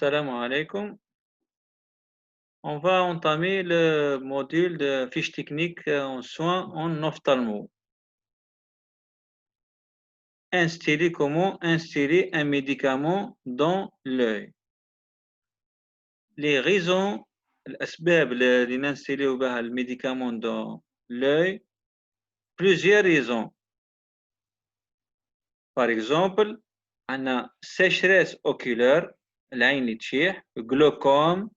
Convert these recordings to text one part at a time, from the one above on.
Salam alaikum. On va entamer le module de fiche technique en soins en ophtalmo. Comment instiller un médicament dans l'œil. Les raisons, الأسباب اللي ننستيليو بها الميديكامون dans l'œil, plusieurs raisons. Par exemple, عندنا sécheresse oculaire, العين اللي تشيح, glaucome,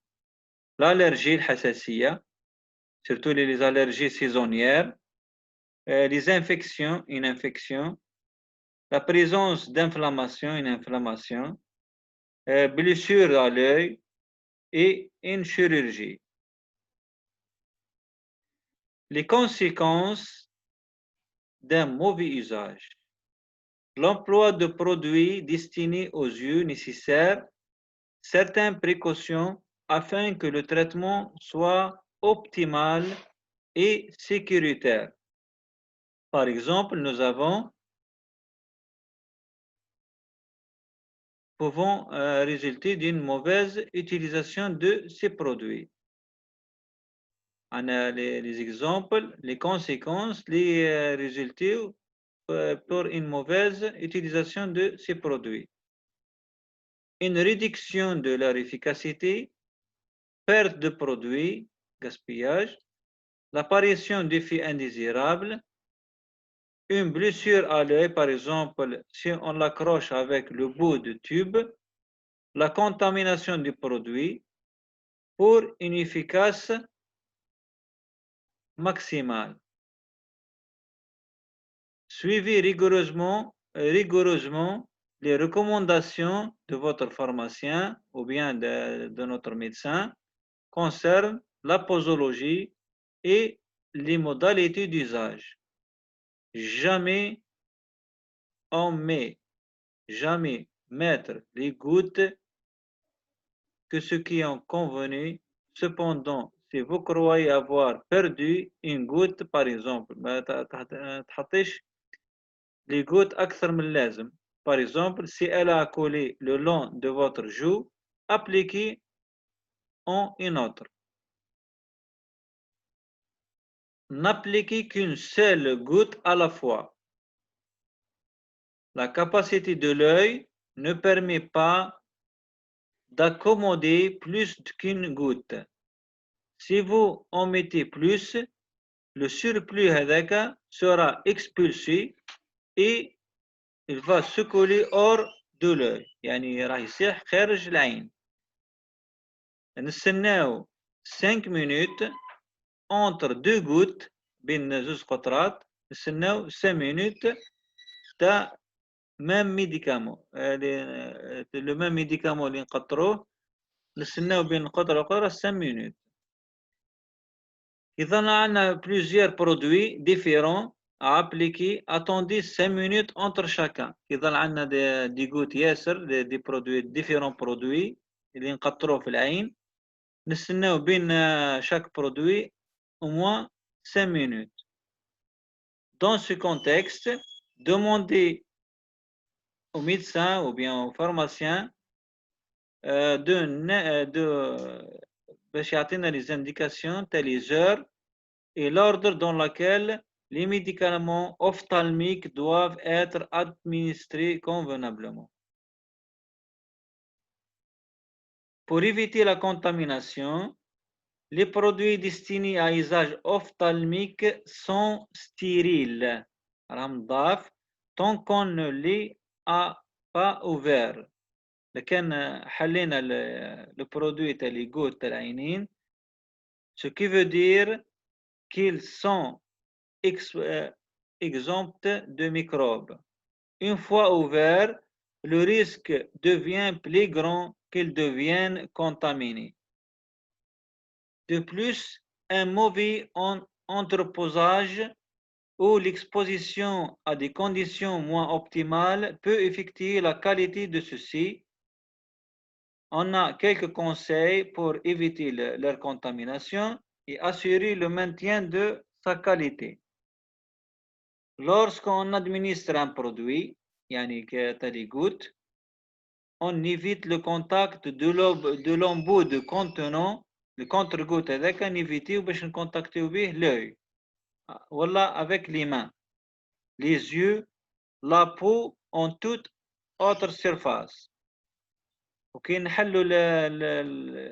l'allergie الحساسية, surtout les allergies saisonnières, les infections, une infection, la présence d'inflammation, une inflammation, blessure à l'œil et une chirurgie. Les conséquences d'un mauvais usage. L'emploi de produits destinés aux yeux nécessite certaines précautions afin que le traitement soit optimal et sécuritaire. Par exemple, nous pouvons résulter d'une mauvaise utilisation de ces produits. On a les exemples, les conséquences, les résultats pour une mauvaise utilisation de ces produits. Une réduction de leur efficacité, perte de produits, gaspillage, l'apparition d'effets indésirables, une blessure à l'œil, par exemple, si on l'accroche avec le bout de tube, la contamination du produit pour une efficace maximale. Suivez rigoureusement les recommandations de votre pharmacien ou bien de notre médecin concernant la posologie et les modalités d'usage. Jamais mettre les gouttes que ce qui est convenu. Cependant, si vous croyez avoir perdu une goutte, par exemple, les gouttes أكثر من اللازم. Par exemple, si elle a collé le long de votre joue, appliquez en une autre. N'appliquez qu'une seule goutte à la fois. La capacité de l'œil ne permet pas d'accommoder plus qu'une goutte. Si vous en mettez plus, le surplus هذاك sera expulsé et il va se coller hors de l'œil. يعني راح يسيح خارج العين. نستناو 5 minutes entre deux gouttes بين زوج قطرات. نستناو 5 minutes تاع même médicament. le même médicament اللي نقطروه نستناو بين قطرة وقطرة 5 minutes. إذا عندنا plusieurs produits différents à appliquer, attendez 5 minutes entre chacun. إذا عندنا des gouttes ياسر des produits, différents produits اللي نقطروه في العين نستناو بين chaque produit au moins 5 minutes. Dans ce contexte, demandez au médecin ou bien au pharmacien باش يعطينا les indications تاع les heures et l'ordre dans lequel les médicaments ophtalmiques doivent être administrés convenablement. Pour éviter la contamination, les produits destinés à usage ophtalmique sont stériles, tant qu'on ne les a pas ouverts. لكن حلينا le produit تاع les gouttes تاع العينين, ce qui veut dire qu'ils sont exempts de microbes. Une fois ouverts, le risque devient plus grand qu'ils deviennent contaminés. De plus, un mauvais entreposage ou l'exposition à des conditions moins optimales peut affecter la qualité de ceux-ci. On a quelques conseils pour éviter leur contamination et assurer le maintien de sa qualité. Lorsqu'on administre un produit, يعني des gouttes, on évite le contact de l'embout de contenant, le contre-goutte avec un éviter ou باش نكونتاكتيو به l'œil. Voilà avec les mains, les yeux, la peau en toute autre surface. وكي نحلوا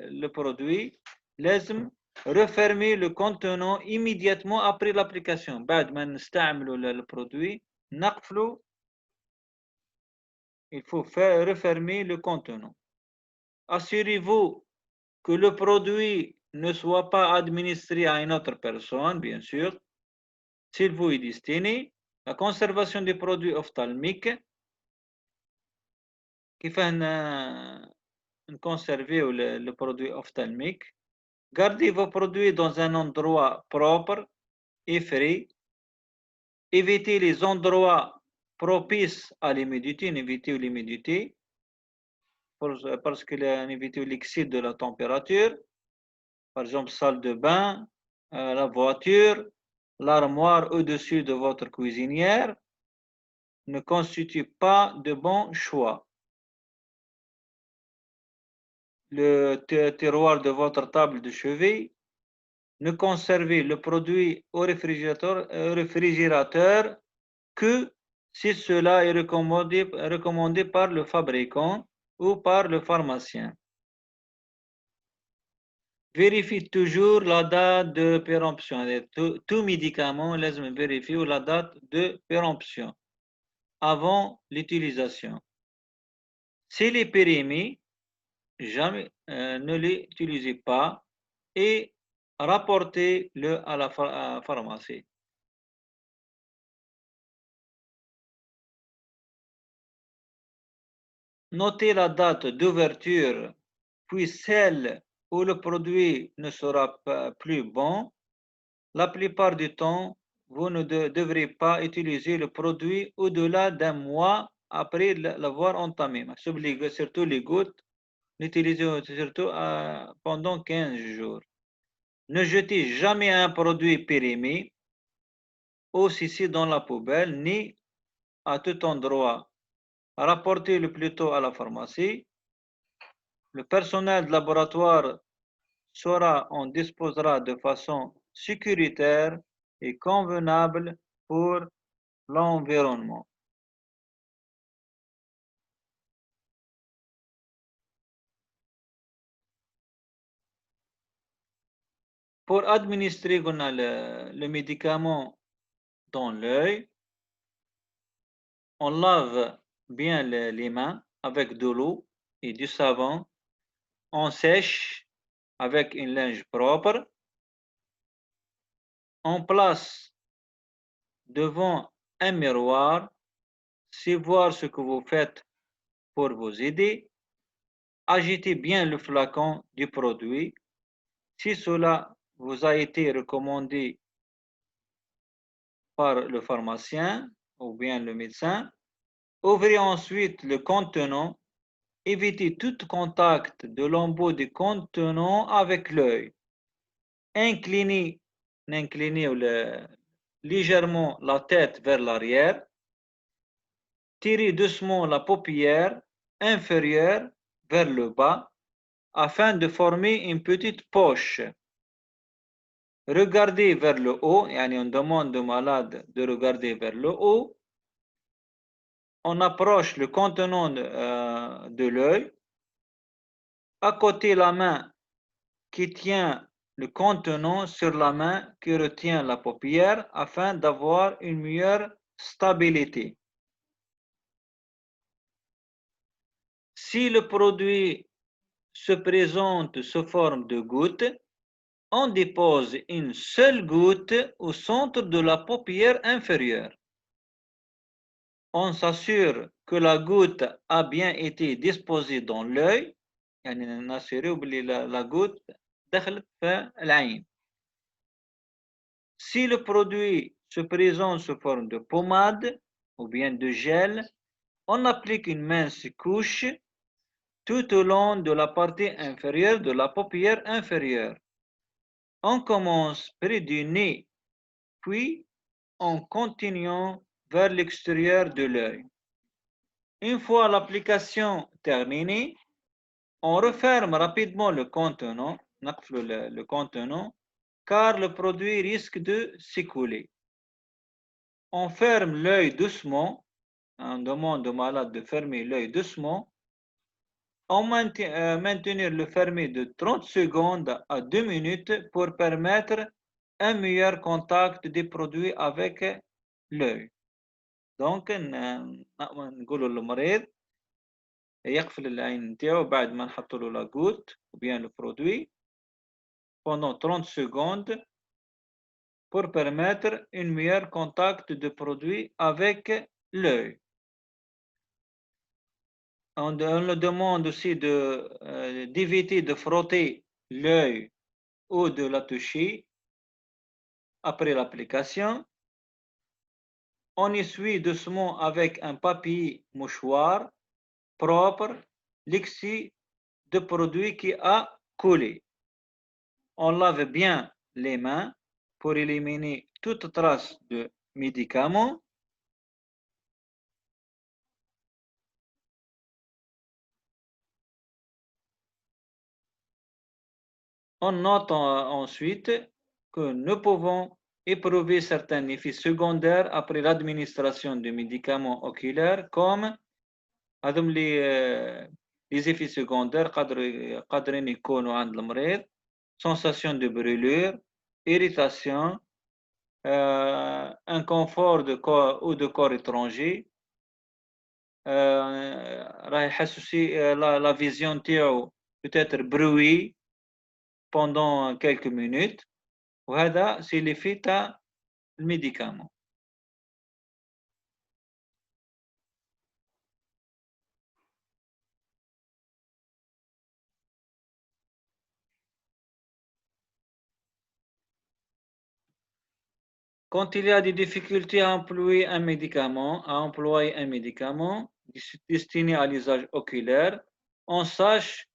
le produit لازم refermer le contenant immédiatement après l'application. بعد ما نستعملوا le produit نقفلوا. Il faut refermer le contenant. Assurez-vous que le produit ne soit pas administré à une autre personne, bien sûr, s'il vous est destiné. La conservation des produits ophtalmiques, كيف conserver le produit ophtalmique. Gardez vos produits dans un endroit propre et frais. Évitez les endroits propices à l'humidité, évitez l'humidité, parce que évitez l'excès de la température. Par exemple, salle de bain, la voiture, l'armoire au-dessus de votre cuisinière ne constitue pas de bon choix. Le tiroir de votre table de chevet, ne conservez le produit au réfrigérateur que si cela est recommandé par le fabricant ou par le pharmacien. Vérifie toujours la date de péremption. Tout médicament, laisse-moi vérifier la date de péremption avant l'utilisation. S'il est périmé, jamais ne l'utilisez pas et rapportez-le à la pharmacie. Notez la date d'ouverture, puis celle où le produit ne sera plus bon. La plupart du temps, vous ne devrez pas utiliser le produit au-delà d'un mois après l'avoir entamé. Surtout les gouttes, n'utilisez surtout pendant 15 jours. Ne jetez jamais un produit périmé, aussi dans la poubelle, ni à tout endroit. Rapportez-le plutôt à la pharmacie. Le personnel de laboratoire en disposera de façon sécuritaire et convenable pour l'environnement. Pour administrer le médicament dans l'œil, on lave bien les mains avec de l'eau et du savon. On sèche avec une linge propre. On place devant un miroir, c'est voir ce que vous faites pour vous aider. Agitez bien le flacon du produit. Si cela vous a été recommandé par le pharmacien ou bien le médecin, ouvrez ensuite le contenant. Évitez tout contact de l'embout du contenant avec l'œil. Inclinez légèrement la tête vers l'arrière. Tirez doucement la paupière inférieure vers le bas afin de former une petite poche. Regardez vers le haut, on demande au malade de regarder vers le haut. On approche le contenant de l'œil. À côté, la main qui tient le contenant sur la main qui retient la paupière afin d'avoir une meilleure stabilité. Si le produit se présente sous forme de goutte, on dépose une seule goutte au centre de la paupière inférieure. On s'assure que la goutte a bien été disposée dans l'œil. La goutte دخلت في العين. Si le produit se présente sous forme de pommade ou bien de gel, on applique une mince couche tout au long de la partie inférieure de la paupière inférieure. On commence près du nez, puis en continuant vers l'extérieur de l'œil. Une fois l'application terminée, on referme rapidement le contenant, le contenant, car le produit risque de s'écouler. On ferme l'œil doucement, on demande au malade de fermer l'œil doucement, on maintenir le fermé de 30 secondes à 2 minutes pour permettre un meilleur contact des produits avec l'œil. Donc نقولوا للمريض يقفل العين نتاعو بعد ما نحطوا له لا goutte ou bien le produit pendant 30 secondes pour permettre un meilleur contact de produit avec l'œil. On le demande aussi d'éviter de frotter l'œil ou de la toucher après l'application. On essuie doucement avec un papier mouchoir propre l'excès de produit qui a coulé. On lave bien les mains pour éliminer toute trace de médicaments. On note ensuite que nous pouvons éprouver certains effets secondaires après l'administration de médicaments oculaires comme les effets secondaires قادرين يكونوا عند المريض sensation de brûlure, irritation, inconfort de corps ou de corps étranger, راح يحس aussi la vision نتاعو peut-être brouillée pendant quelques minutes. وهذا c'est l'effet تاع الميديكامون. Quand il y a des difficultés à employer un médicament, destiné à l'usage oculaire, on sache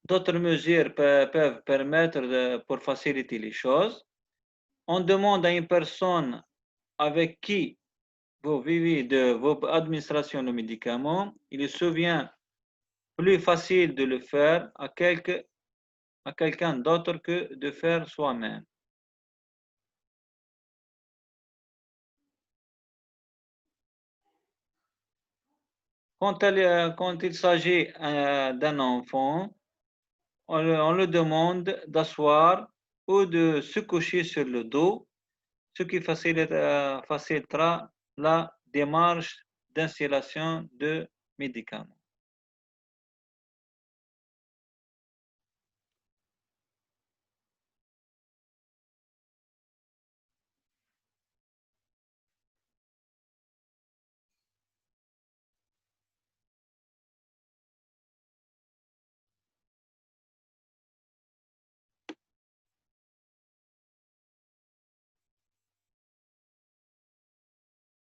d'autres mesures peuvent permettre pour faciliter les choses. On demande à une personne avec qui vous vivez de vos administrations de médicaments, il est souvent plus facile de le faire à quelqu'un d'autre que de faire soi-même. Quand il s'agit d'un enfant, on le demande d'asseoir ou de se coucher sur le dos, ce qui facilitera la démarche d'installation de médicaments.